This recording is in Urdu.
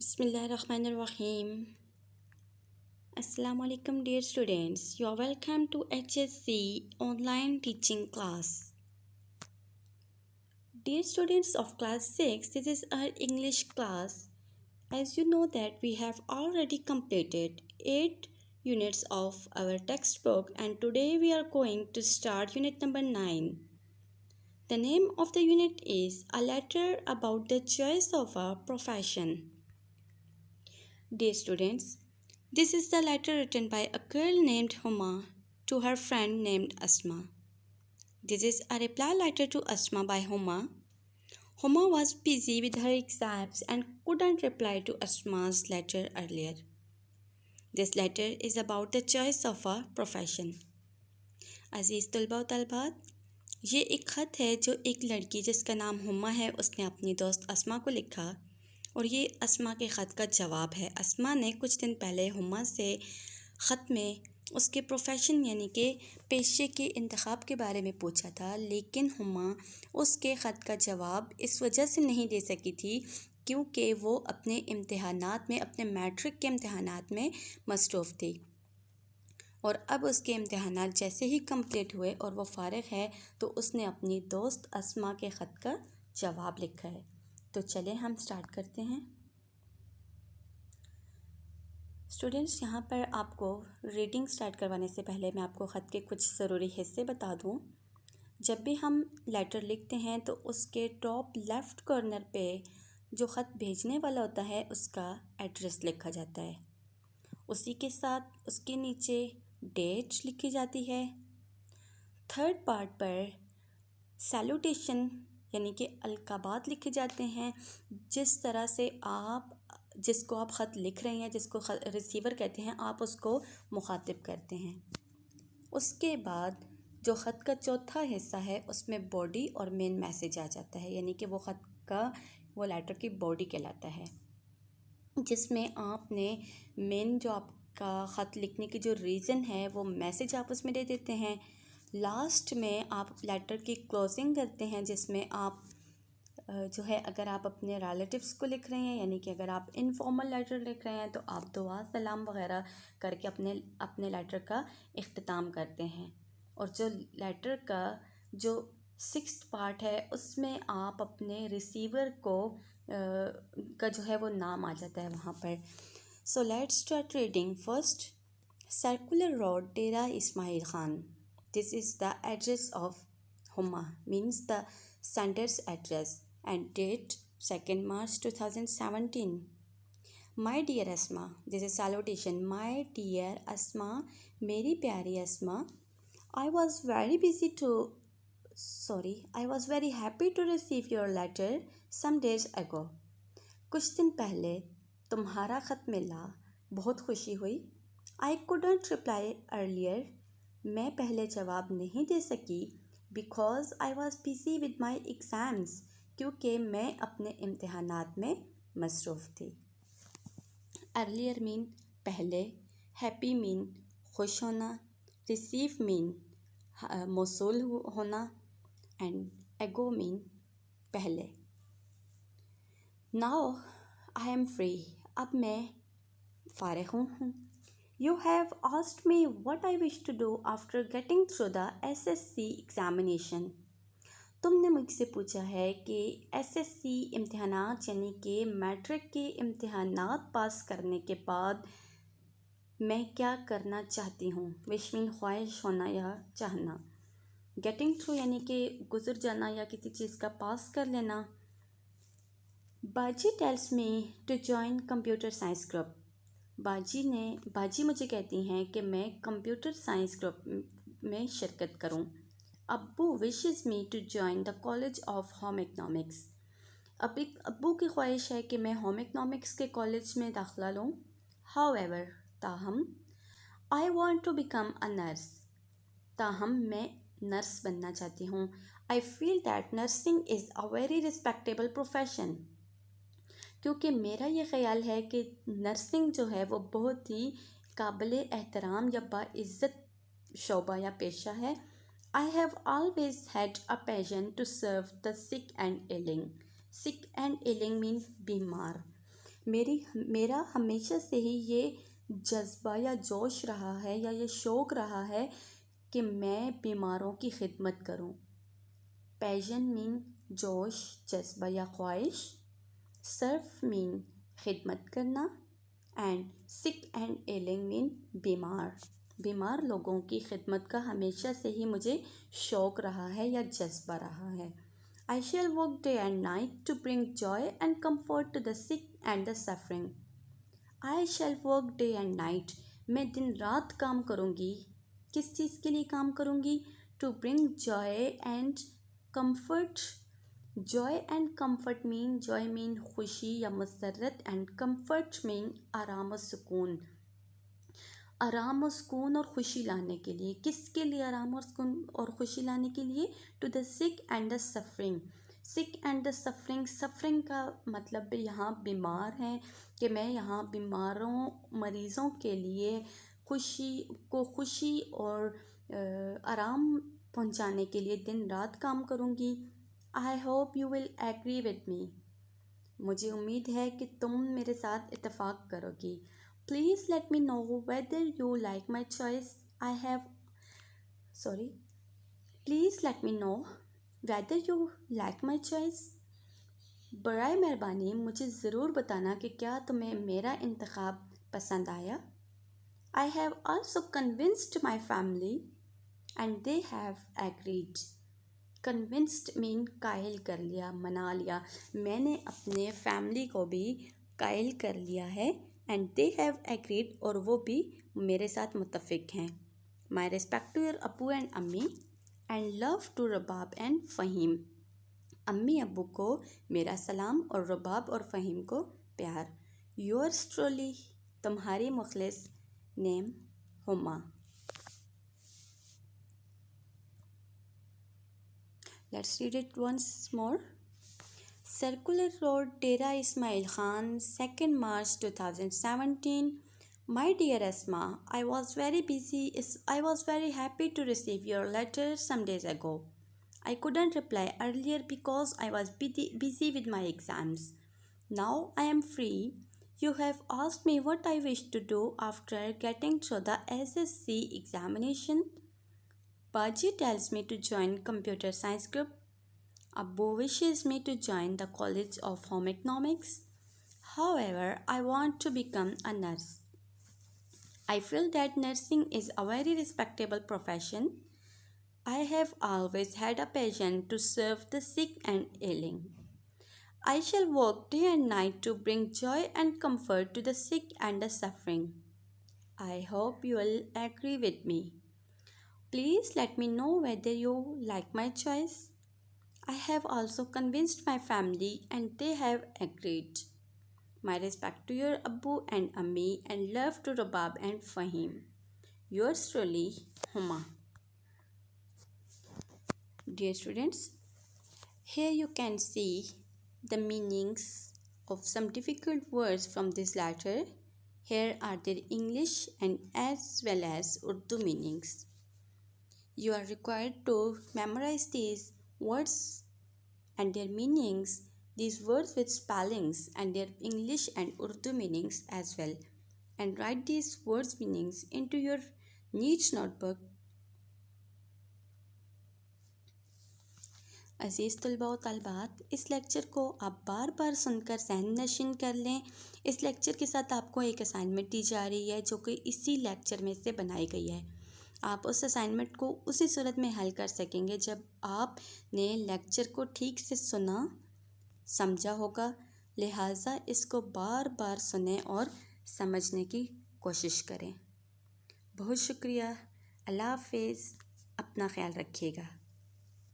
بسم اللہ الرحمن الرحیم. السلام علیکم dear students. You are welcome to HSC online teaching class. Dear students of class 6, this is our English class. As you know that we have already completed 8 units of our textbook and today we are going to start unit number 9. The name of the unit is A Letter About the Choice of a Profession. Dear students, this is the letter written by a girl named Huma to her friend named Asma. This is a reply letter to Asma by Huma. Huma was busy with her exams and couldn't reply to Asma's letter earlier. This letter is about the choice of a profession. عزیز طلبہ و طالبات، یہ ایک خط ہے جو ایک لڑکی جس کا نام ہما ہے اس نے اپنی دوست اسما کو لکھا، اور یہ اسما کے خط کا جواب ہے. اسما نے کچھ دن پہلے ہما سے خط میں اس کے پروفیشن یعنی کہ پیشے کے انتخاب کے بارے میں پوچھا تھا، لیکن ہما اس کے خط کا جواب اس وجہ سے نہیں دے سکی تھی کیونکہ وہ اپنے امتحانات میں اپنے میٹرک کے امتحانات میں مصروف تھی. اور اب اس کے امتحانات جیسے ہی کمپلیٹ ہوئے اور وہ فارغ ہے تو اس نے اپنی دوست اسما کے خط کا جواب لکھا ہے. تو چلیں ہم سٹارٹ کرتے ہیں. اسٹوڈنٹس، یہاں پر آپ کو ریڈنگ سٹارٹ کروانے سے پہلے میں آپ کو خط کے کچھ ضروری حصے بتا دوں. جب بھی ہم لیٹر لکھتے ہیں تو اس کے ٹاپ لیفٹ کارنر پہ جو خط بھیجنے والا ہوتا ہے اس کا ایڈریس لکھا جاتا ہے. اسی کے ساتھ اس کے نیچے ڈیٹ لکھی جاتی ہے. تھرڈ پارٹ پر سیلوٹیشن یعنی کہ القابات لکھے جاتے ہیں، جس طرح سے جس کو آپ خط لکھ رہے ہیں، جس کو ریسیور کہتے ہیں، آپ اس کو مخاطب کرتے ہیں. اس کے بعد جو خط کا چوتھا حصہ ہے اس میں باڈی اور مین میسیج آ جاتا ہے، یعنی کہ وہ خط کا وہ لیٹر کی باڈی کہلاتا ہے، جس میں آپ نے مین جو آپ کا خط لکھنے کی جو ریزن ہے وہ میسیج آپ اس میں دے دیتے ہیں. لاسٹ میں آپ لیٹر کی کلوزنگ کرتے ہیں جس میں آپ جو ہے اگر آپ اپنے ریلیٹیوز کو لکھ رہے ہیں، یعنی کہ اگر آپ انفارمل لیٹر لکھ رہے ہیں تو آپ دعا سلام وغیرہ کر کے اپنے لیٹر کا اختتام کرتے ہیں. اور جو لیٹر کا جو 6th پارٹ ہے اس میں آپ اپنے ریسیور کو کا جو ہے وہ نام آ جاتا ہے وہاں پر. So let's start reading. First, circular road Dera Ismail Khan. This is the address of Huma, means the sender's address, and date 2nd March 2017. My dear Asma, this is salutation. My dear Asma, میری پیاری اسما. I was very happy to receive your letter some days ago. کچھ دن پہلے تمہارا خط ملا، بہت خوشی ہوئی. I couldn't reply earlier. میں پہلے جواب نہیں دے سکی because I was busy with my exams. کیونکہ میں اپنے امتحانات میں مصروف تھی. Earlier mean پہلے، happy mean خوش ہونا، receive mean موصول ہونا، and ago mean پہلے. Now I am free. اب میں فارغ ہوں. You have asked me what I wish to do after getting through the SSC examination. تم نے مجھ سے پوچھا ہے کہ SSC امتحانات یعنی کہ میٹرک کے امتحانات پاس کرنے کے بعد میں کیا کرنا چاہتی ہوں. wish mean خواہش ہونا یا چاہنا. getting through یعنی کہ گزر جانا یا کسی چیز کا پاس کر لینا. باجی tells me to join computer science group. باجی مجھے کہتی ہیں کہ میں کمپیوٹر سائنس گروپ میں شرکت کروں. ابو wishes me to join the college of home economics. ابو کی خواہش ہے کہ میں ہوم اکنامکس کے کالج میں داخلہ لوں. however تاہم I want to become a nurse. تاہم میں نرس بننا چاہتی ہوں. I feel that nursing is a very respectable profession. کیونکہ میرا یہ خیال ہے کہ نرسنگ جو ہے وہ بہت ہی قابل احترام یا باعزت شعبہ یا پیشہ ہے. I have always had a passion to serve the sick and ailing. sick and ailing mean بیمار. میرا ہمیشہ سے ہی یہ جذبہ یا جوش رہا ہے یا یہ شوق رہا ہے کہ میں بیماروں کی خدمت کروں. پیشن مین جوش، جذبہ یا خواہش. سرف مین خدمت کرنا. اینڈ سک اینڈ ایلنگ مین بیمار لوگوں کی خدمت کا ہمیشہ سے ہی مجھے شوق رہا ہے یا جذبہ رہا ہے. I shall work day and night to bring joy and comfort to the sick and the suffering. I shall work day and night. میں دن رات کام کروں گی. کس چیز کے لیے کام کروں گی؟ To bring joy and comfort. Joy and comfort mean خوشی یا مسرت and comfort mean آرام و سکون. آرام و سکون اور خوشی لانے کے لیے. کس کے لیے آرام اور سکون اور خوشی لانے کے لیے؟ ٹو دا سک اینڈ دا سفرنگ. سک اینڈ دا سفرنگ. سفرنگ کا مطلب بھی یہاں بیمار ہیں کہ میں یہاں مریضوں کے لیے خوشی اور آرام پہنچانے کے لیے دن رات کام کروں گی. I hope you will agree with me. مجھے امید ہے کہ تم میرے ساتھ اتفاق کرو گی. Please let me know whether you like my choice. Please let me know whether you like my choice. برائے مہربانی مجھے ضرور بتانا کہ کیا تمہیں میرا انتخاب پسند آیا. I have also convinced my family and they have agreed. Convinced mean قائل کر لیا، منا لیا. میں نے اپنے فیملی کو بھی قائل کر لیا ہے. And they have agreed اور وہ بھی میرے ساتھ متفق ہیں. My respect to your Abu and امی and love to Rabab and Fahim. امی ابو کو میرا سلام اور رباب اور فہیم کو پیار. Yours truly تمہاری مخلص نیم ہما. Let's read it once more. Circular Road, Dera Ismail Khan, 2nd March 2017. My dear Asma, I was very happy to receive your letter some days ago. I couldn't reply earlier because I was busy with my exams. Now I am free. You have asked me what I wish to do after getting through the SSC examination. Baji tells me to join computer science group. Abbu wishes me to join the College of Home Economics. However, I want to become a nurse. I feel that nursing is a very respectable profession. I have always had a passion to serve the sick and ailing. I shall work day and night to bring joy and comfort to the sick and the suffering. I hope you will agree with me. Please let me know whether you like my choice. I have also convinced my family and they have agreed. My respect to your Abbu and Ammi and love to Rabab and Fahim. Yours truly, Huma. Dear students, here you can see the meanings of some difficult words from this letter. Here are their English and as well as Urdu meanings. You are required to memorize these words and their meanings, these words with spellings and their English and Urdu meanings as well, and write these words meanings into your neat notebook. عزیز طلباء و طالبات، اس لیکچر کو آپ بار بار سن کر ذہن نشین کر لیں. اس لیکچر کے ساتھ آپ کو ایک اسائنمنٹ دی جا رہی ہے جو کہ اسی لیکچر میں سے بنائی گئی ہے. آپ اس اسائنمنٹ کو اسی صورت میں حل کر سکیں گے جب آپ نے لیکچر کو ٹھیک سے سنا سمجھا ہوگا. لہٰذا اس کو بار بار سنیں اور سمجھنے کی کوشش کریں. بہت شکریہ. اللہ حافظ. اپنا خیال رکھیے گا.